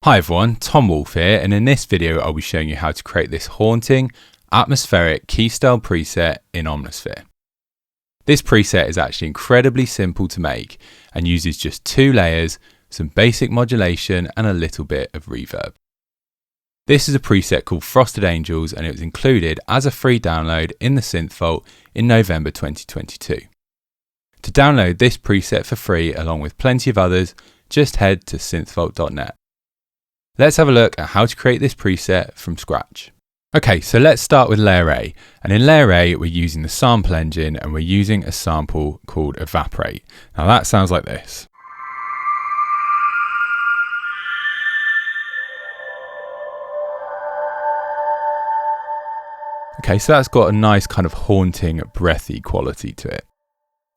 Hi everyone, Tom Wolf here, and in this video I'll be showing you how to create this haunting, atmospheric key style preset in Omnisphere. This preset is actually incredibly simple to make and uses just 2 layers, some basic modulation and a little bit of reverb. This is a preset called Frosted Angels and it was included as a free download in the Synth Vault in November 2022. To download this preset for free along with plenty of others, just head to synthvault.net. Let's have a look at how to create this preset from scratch. Okay, so let's start with layer A. And in layer A, we're using the sample engine and we're using a sample called Evaporate. Now that sounds like this. Okay, so that's got a nice kind of haunting, breathy quality to it.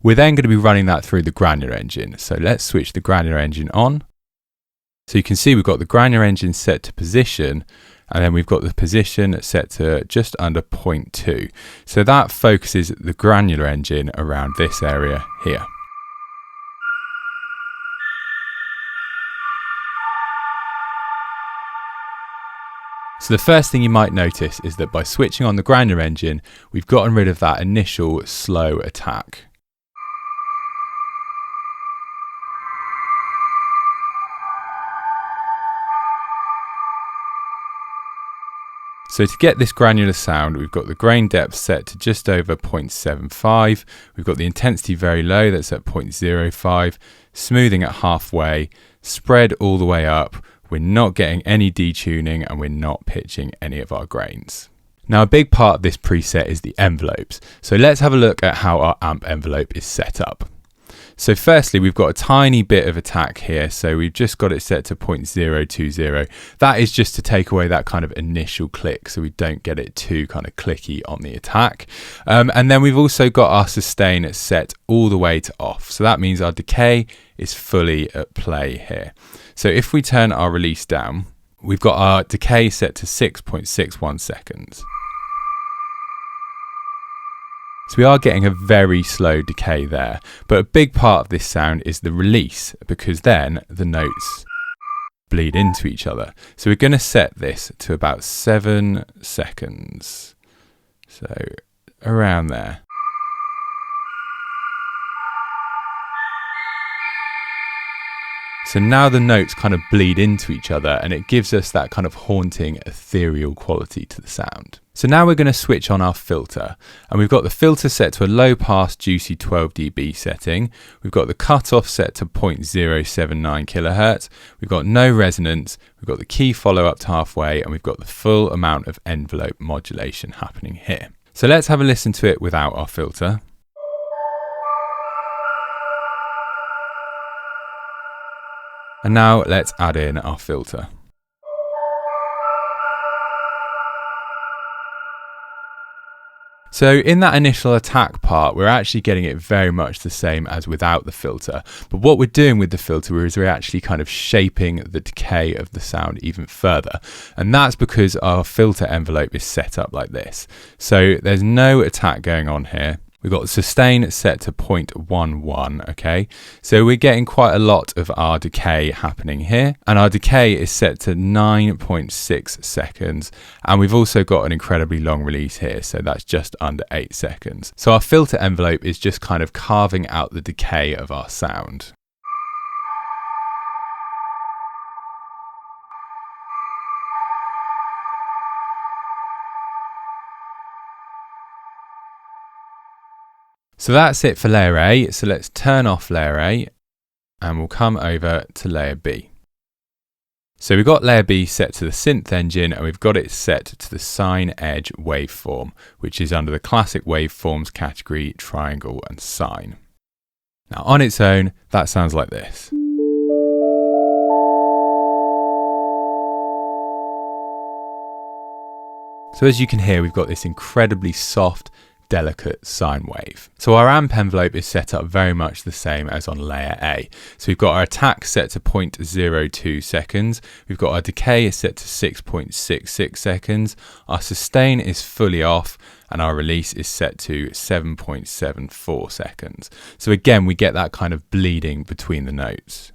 We're then going to be running that through the granular engine. So let's switch the granular engine on. So you can see we've got the granular engine set to position, and then we've got the position set to just under 0.2. So that focuses the granular engine around this area here. So the first thing you might notice is that by switching on the granular engine, we've gotten rid of that initial slow attack. So to get this granular sound, we've got the grain depth set to just over 0.75. We've got the intensity very low, that's at 0.05. Smoothing at halfway, spread all the way up. We're not getting any detuning and we're not pitching any of our grains. Now a big part of this preset is the envelopes. So let's have a look at how our amp envelope is set up. So firstly, we've got a tiny bit of attack here. So we've just got it set to 0.020. That is just to take away that kind of initial click so we don't get it too kind of clicky on the attack. And then we've also got our sustain set all the way to off. So that means our decay is fully at play here. So if we turn our release down, we've got our decay set to 6.61 seconds. So we are getting a very slow decay there, but a big part of this sound is the release because then the notes bleed into each other. So we're going to set this to about 7 seconds. So around there. So now the notes kind of bleed into each other and it gives us that kind of haunting, ethereal quality to the sound. So now we're going to switch on our filter and we've got the filter set to a low pass juicy 12 dB setting. We've got the cutoff set to 0.079 kilohertz. We've got no resonance. We've got the key follow up to halfway and we've got the full amount of envelope modulation happening here. So let's have a listen to it without our filter. And now let's add in our filter. So in that initial attack part, we're actually getting it very much the same as without the filter. But what we're doing with the filter is we're actually kind of shaping the decay of the sound even further. And that's because our filter envelope is set up like this. So there's no attack going on here. We've got the sustain set to 0.11, okay? So we're getting quite a lot of our decay happening here. And our decay is set to 9.6 seconds. And we've also got an incredibly long release here, so that's just under 8 seconds. So our filter envelope is just kind of carving out the decay of our sound. So that's it for layer A. So let's turn off layer A and we'll come over to layer B. So we've got layer B set to the synth engine and we've got it set to the sine edge waveform, which is under the classic waveforms category, triangle and sine. Now on its own, that sounds like this. So as you can hear, we've got this incredibly soft, delicate sine wave. So our amp envelope is set up very much the same as on layer A. So we've got our attack set to 0.02 seconds. We've got our decay is set to 6.66 seconds. Our sustain is fully off and our release is set to 7.74 seconds. So again, we get that kind of bleeding between the notes.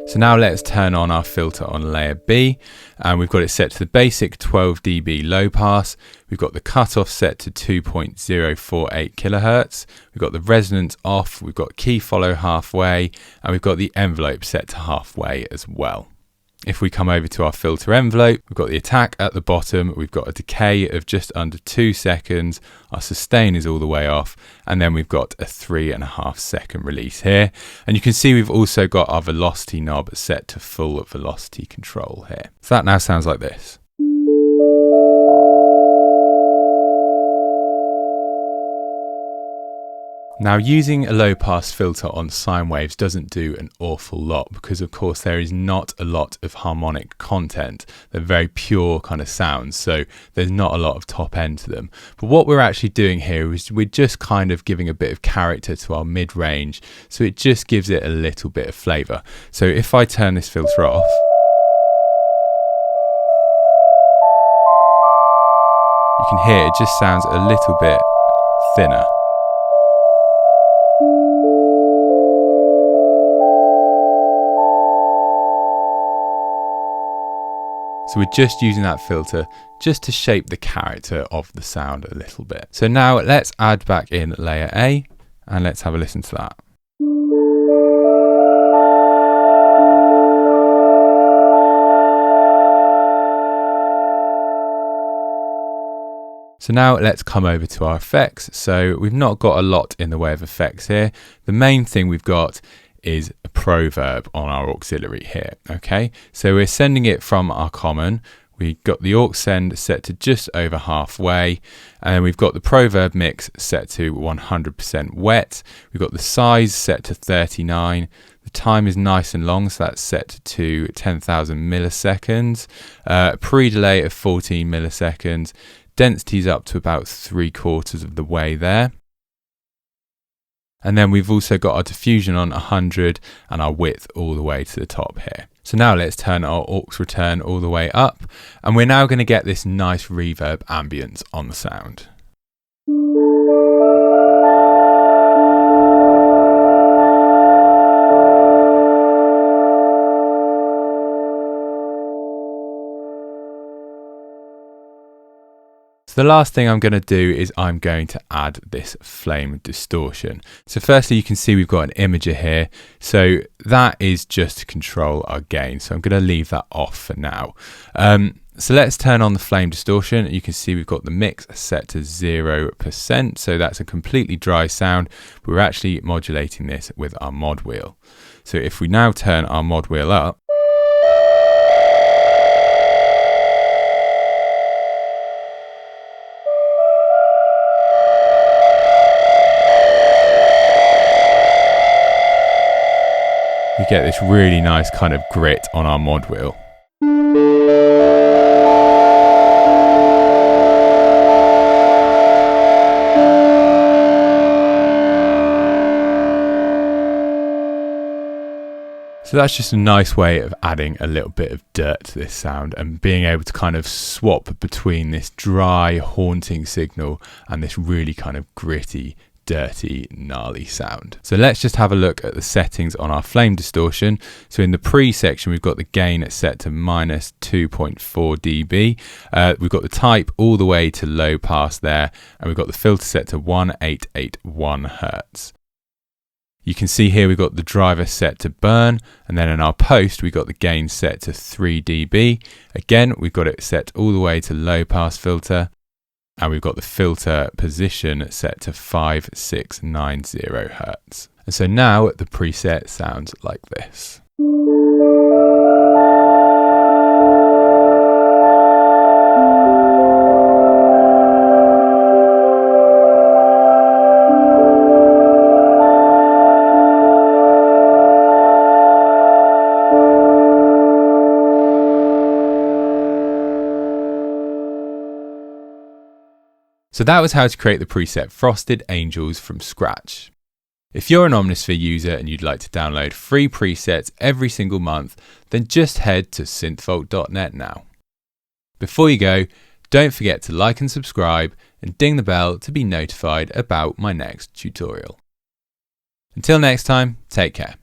So now let's turn on our filter on layer B, and we've got it set to the basic 12 dB low pass. We've got the cutoff set to 2.048 kilohertz. We've got the resonance off. We've got key follow halfway, and we've got the envelope set to halfway as well. If we come over to our filter envelope, we've got the attack at the bottom, we've got a decay of just under 2 seconds, our sustain is all the way off, and then we've got a 3.5 second release here. And you can see we've also got our velocity knob set to full velocity control here. So that now sounds like this. Now, using a low pass filter on sine waves doesn't do an awful lot because of course there is not a lot of harmonic content. They're very pure kind of sounds, so there's not a lot of top end to them. But what we're actually doing here is we're just kind of giving a bit of character to our mid range, so it just gives it a little bit of flavour. So if I turn this filter off, you can hear it just sounds a little bit thinner. So we're just using that filter just to shape the character of the sound a little bit. So now let's add back in layer A and let's have a listen to that. So now let's come over to our effects. So we've not got a lot in the way of effects here. The main thing we've got is a proverb on our auxiliary here. Okay, so we're sending it from our common. We've got the aux send set to just over halfway, and then we've got the proverb mix set to 100% wet. We've got the size set to 39. The time is nice and long, so that's set to 10,000 milliseconds. Pre-delay of 14 milliseconds. Density is up to about 3/4 of the way there. And then we've also got our diffusion on 100 and our width all the way to the top here. So now let's turn our aux return all the way up, and we're now going to get this nice reverb ambience on the sound. The last thing I'm going to do is I'm going to add this flame distortion. So firstly, you can see we've got an imager here. So that is just to control our gain. So I'm going to leave that off for now. So let's turn on the flame distortion. You can see we've got the mix set to 0%. So that's a completely dry sound. We're actually modulating this with our mod wheel. So if we now turn our mod wheel up, we get this really nice kind of grit on our mod wheel. So that's just a nice way of adding a little bit of dirt to this sound and being able to kind of swap between this dry, haunting signal and this really kind of gritty, dirty, gnarly sound. So let's just have a look at the settings on our flame distortion. So in the pre section, we've got the gain set to minus 2.4 dB. We've got the type all the way to low pass there, and we've got the filter set to 1881 Hertz. You can see here we've got the driver set to burn, and then in our post we've got the gain set to 3 dB. Again, we've got it set all the way to low pass filter, and we've got the filter position set to 5690 Hertz. And so now the preset sounds like this. So that was how to create the preset Frosted Angels from scratch. If you're an Omnisphere user and you'd like to download free presets every single month, then just head to synthvault.net now. Before you go, don't forget to like and subscribe and ding the bell to be notified about my next tutorial. Until next time, take care.